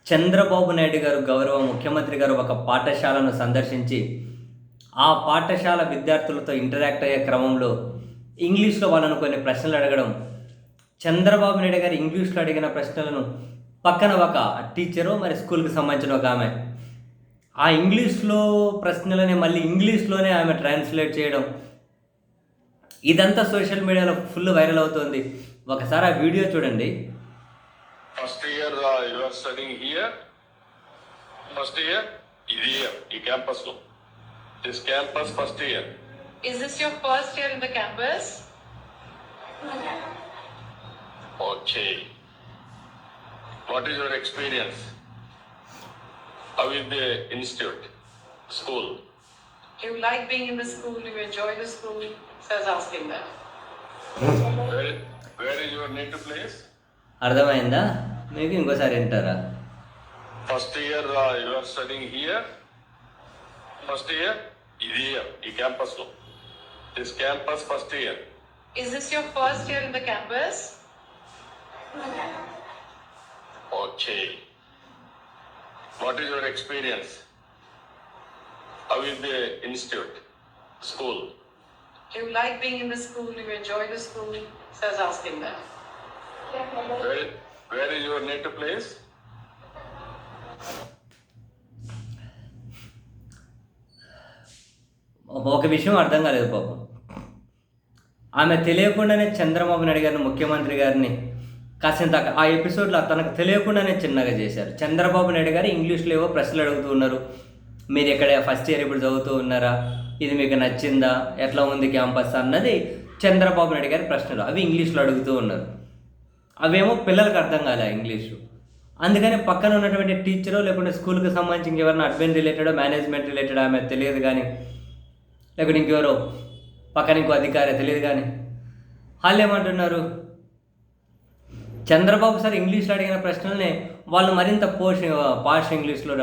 చంద్రబాబు నాయుడు గారు గౌరవ ముఖ్యమంత్రి గారు ఒక పాఠశాలను సందర్శించి, ఆ పాఠశాల విద్యార్థులతో ఇంటరాక్ట్ అయ్యే క్రమంలో ఇంగ్లీష్‌లో వాళ్ళను కొన్ని ప్రశ్నలు అడగడం, చంద్రబాబు నాయుడు గారు ఇంగ్లీష్‌లో అడిగిన ప్రశ్నలను పక్కన ఒక టీచరో మరి స్కూల్‌కి సంబంధించిన ఒక ఆమె, ఆ ఇంగ్లీష్‌లో ప్రశ్నలని మళ్ళీ ఇంగ్లీష్‌లోనే ఆమె ట్రాన్స్‌లేట్ చేయడం, ఇదంతా సోషల్ మీడియాలో ఫుల్ వైరల్ అవుతోంది. ఒకసారి ఆ వీడియో చూడండి. First year you are studying here. First year ఇది ఈ క్యాంపస్ లో. This campus first year. Is this your first year in the campus? Okay. What is your experience? How is the institute, school? You like being in the school? You enjoy the school? So I was asking that. Where is your native place? అర్థమైందా? మీకు ఇంకోసారి వింటారా? First year you are studying here. First year ఇది ఈ campus లో. This campus first year. Is this your first year in the campus? Okay. What is your experience? How is the institute, school? You like being in the school? You enjoy the school? So I was asking that. Where is your native place? ఒక విషయం అర్థం కాలేదు పాపం. ఆమె తెలియకుండానే చంద్రబాబు నాయుడు గారిని, ముఖ్యమంత్రి గారిని కాసింత ఆ ఎపిసోడ్లో తనకు తెలియకుండానే చిన్నగా చేశారు. చంద్రబాబు నాయుడు గారు ఇంగ్లీష్లో ఏవో ప్రశ్నలు అడుగుతూ ఉన్నారు. మీరు ఇక్కడ ఫస్ట్ ఇయర్ ఇప్పుడు చదువుతూ ఉన్నారా? ఇది మీకు నచ్చిందా? ఎట్లా ఉంది క్యాంపస్ అన్నది చంద్రబాబు నాయుడు గారి ప్రశ్నలు. అవి ఇంగ్లీష్లో అడుగుతూ ఉన్నారు. అవేమో పిల్లలకు అర్థం కాలే ఇంగ్లీషు. అందుకని పక్కన ఉన్నటువంటి టీచరో లేకుంటే స్కూల్కి సంబంధించి ఇంకెవరైనా అడ్మిన్ రిలేటెడో మేనేజ్మెంట్ రిలేటెడ్ ఆమె తెలియదు కానీ, లేకుంటే ఇంకెవరో పక్కన ఇంకో అధికారి తెలియదు కానీ, వాళ్ళు ఏమంటున్నారు, చంద్రబాబు సార్ ఇంగ్లీష్లో అడిగిన ప్రశ్నల్ని వాళ్ళు మరింత పాష్ ఇంగ్లీష్లో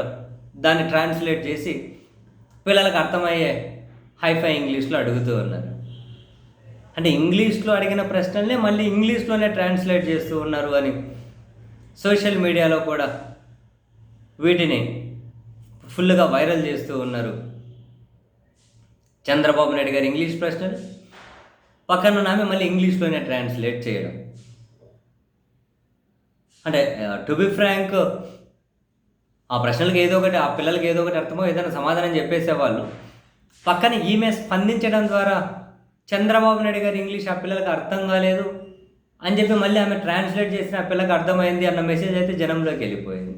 దాన్ని ట్రాన్స్లేట్ చేసి పిల్లలకు అర్థమయ్యే హైఫై ఇంగ్లీష్లో అడుగుతూ ఉన్నారు. అంటే ఇంగ్లీష్లో అడిగిన ప్రశ్నల్నే మళ్ళీ ఇంగ్లీష్లోనే ట్రాన్స్లేట్ చేస్తూ ఉన్నారు అని సోషల్ మీడియాలో కూడా వీటిని ఫుల్గా వైరల్ చేస్తూ ఉన్నారు. చంద్రబాబు నాయుడు గారు ఇంగ్లీష్ ప్రశ్నలు, పక్కన ఆమె మళ్ళీ ఇంగ్లీష్లోనే ట్రాన్స్లేట్ చేయడం. అంటే టు బి ఫ్రాంక్, ఆ ప్రశ్నలకు ఏదో ఒకటి, ఆ పిల్లలకి ఏదో ఒకటి అర్థమో ఏదైనా సమాధానం చెప్పేసేవాళ్ళు. పక్కన ఈమె స్పందించడం ద్వారా చంద్రబాబు నాయుడు గారు ఇంగ్లీష్ ఆ పిల్లలకు అర్థం కాలేదు అని చెప్పి మళ్ళీ ఆమె ట్రాన్స్లేట్ చేసిన ఆ పిల్లలకు అర్థమైంది అన్న మెసేజ్ అయితే జనంలోకి వెళ్ళిపోయింది.